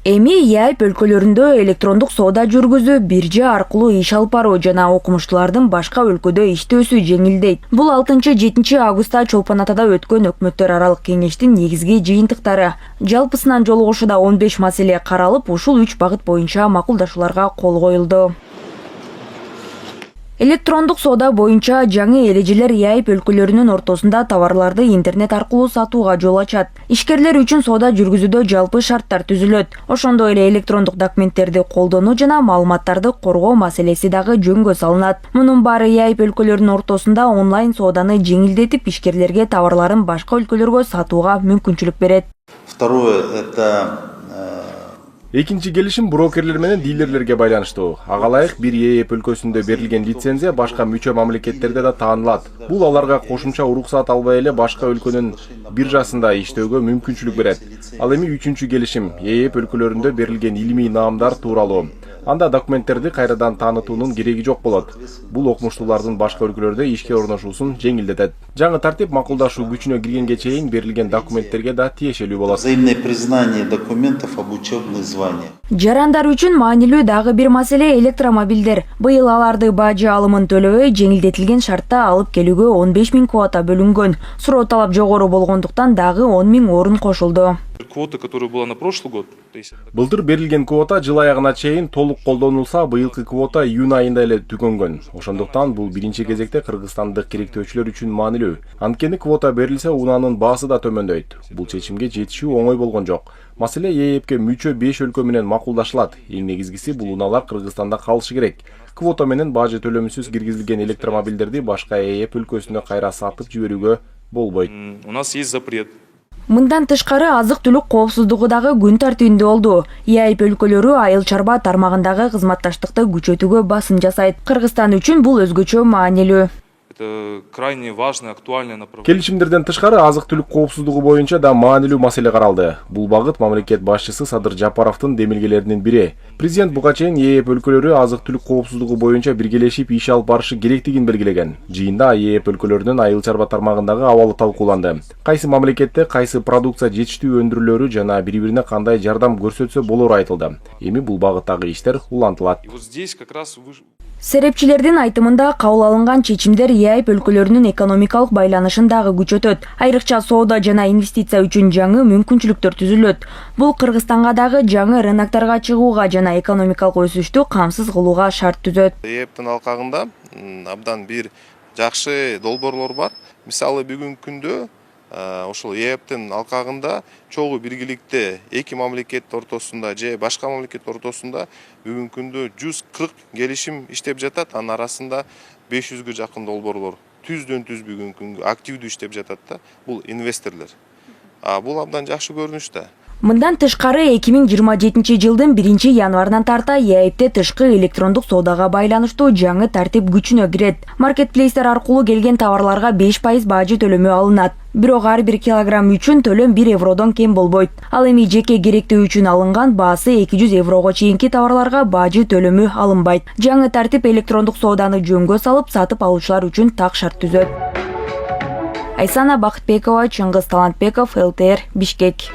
Эми ЕАЭП өлкөлөрүндө электрондук соода жүргүзүү, биржа аркылуу иш алып баруу жана окумуштуулардын башка өлкөдө иштөөсү жеңилдейт. Бул 6-7 августта Чолпон Атада өткөн өкмөттөр аралык кеңештин негизги жыйынтыктары. Жалпысынан жолугушууда 15 маселе каралып, ушул 3 багыт боюнча макулдашууларга кол коюлду. Электрондук соода боюнча жаңы эрежелер ЕАЭП өлкөлөрүнүн ортосунда товарларды интернет аркылуу сатууга жол ачат. Ишкерлер үчүн соода жүргүзүүдө жалпы шарттар түзүлөт. Ошондой эле электрондук документтерди колдонуу жана маалыматтарды коргоо маселеси дагы жөнгө салынат. Мунун баары ЕАЭП өлкөлөрүнүн ортосунда онлайн сооданы жеңилдетип, ишкерлерге товарларын башка өлкөлөргө сатууга мүмкүнчүлүк берет. Второе — это Экинчи келишим брокерлер менен дилерлерге байланыштуу. Ага ылайык бир ЕАЭП өлкөсүндө берилген лицензия башка мүчө мамлекеттерде да таанылат. Бул аларга кошумча уруксаат албай эле башка өлкөнүн биржасында иштөөгө мүмкүнчүлүк берет. Ал эми 3-чү келишим ЕАЭП өлкөлөрүндө берилген илимий наамдар тууралуу. Анда документтерди кайрадан таанытуунун кереги жок болот. Бул окумуштуулардын башка өлкөлөрдө ишке орношуусун жеңилдетет. Жаңы тартип макулдашуу күчүнө киргенге чейин берилген документтерге да тиешелүү болот. взаимное признание документов об учебных званиях. Жарандар үчүн маанилүү дагы бир маселе электромобилдер. Быйыл аларды бажы алымын төлөбөй жеңилдетилген шартта алып келүүгө 15 000 квота бөлүнгөн. Суроо талап жогору болгондуктан дагы 10 000 орун кошулду. Квота, которая была на прошлый год. Былтыр берилген квота жыл аягына чейин толук колдонулса, быйылкы квота июнь айында эле түгөнгөн. Ошондуктан бул биринчи кезекте кыргызстандык керектөөчүлөр үчүн маанилүү. Анткени квота берилсе, унаанын баасы да төмөндөйт. Бул чечимге жетишүү оңой болгон жок. Маселе ЕАЭПке мүчө 5 өлкө менен макулдашылат. Эң негизгиси бул унаалар Кыргызстанда калышы керек. Квота менен бажы төлөмсүз киргизилген электромобилдерди башка ЕАЭП өлкөсүнө кайра сатып жиберүүгө болбойт. У нас есть запрет. Мындан тышкары азык-түлүк коопсуздугу дагы күн тартибинде болду. ЕАЭП өлкөлөрү айыл чарба тармагындагы кызматташтыкты күчөтүүгө басым жасайт. Кыргызстан үчүн бул өзгөчө маанилүү. Это крайне важное, актуальное направление. Келишимдерден тышкары азык-түлүк коопсуздугу боюнча да маанилүү маселе каралды. Бул багыт мамлекет башчысы Садыр Жапаровдун демилгелеринин бири. Президент буга чейин ЕАЭП өлкөлөрү азык-түлүк коопсуздугу боюнча биргелешип иш алып барышы керектигин белгилеген. Жыйында ЕАЭП өлкөлөрүнүн айыл чарба тармагындагы абалы талкууланды. Кайсы мамлекетте кайсы продукция жетиштүү өндүрүлөрү жана бири-бирине кандай жардам көрсөтсө болору айтылды. Эми бул багыттагы иштер улантылат. И вот здесь как раз Серепчилердин айтымында кабыл алынган чечимдер ЕАЭП өлкөлөрүнүн экономикалык байланышын дагы күчөтөт. Айрыкча соода жана инвестиция үчүн жаңы мүмкүнчүлүктөр түзүлөт. Бул Кыргызстанга дагы жаңы рынокторго чыгууга жана экономикалык өсүштү камсыз кылууга шарт түзөт. ЕАЭПтин алкагында абдан бир жакшы долбоорлор бар. Мисалы бүгүнкү күндө ошол ЕАЭПтин алкагында чогуу биргеликте эки мамлекет ортосунда же башка мамлекет ортосунда бүгүнкү күндө 140 келишим иштеп жатат. Анын арасында 500гө жакын долбоорлор түздөн-түз бүгүнкү күнгө активдүү иштеп жатат да. Бул инвесторлор. Бул абдан жакшы көрүнүш да. Мындан тышкары 2027 жылдын 1 январынан тарта ЕАЭПте тышкы электрондук соодага байланыштуу жаңы тартип күчүнө кирет. Маркетплейстер аркылуу келген товарларга 5% бажы төлөмү алынат. Бирок ар 1 килограмм үчүн төлөм 1 евродон кем болбойт. Ал эми жеке керектөө үчүн алынган баасы 200 еврого чейинки товарларга бажы төлөмү алынбайт. Жаңы тартип электрондук сооданы жөнгө салып, сатып алуучулар үчүн так шарт түзөт. Айсана Бакытбекова, Чыңгыз Талантбеков, ЛТР, Бишкек.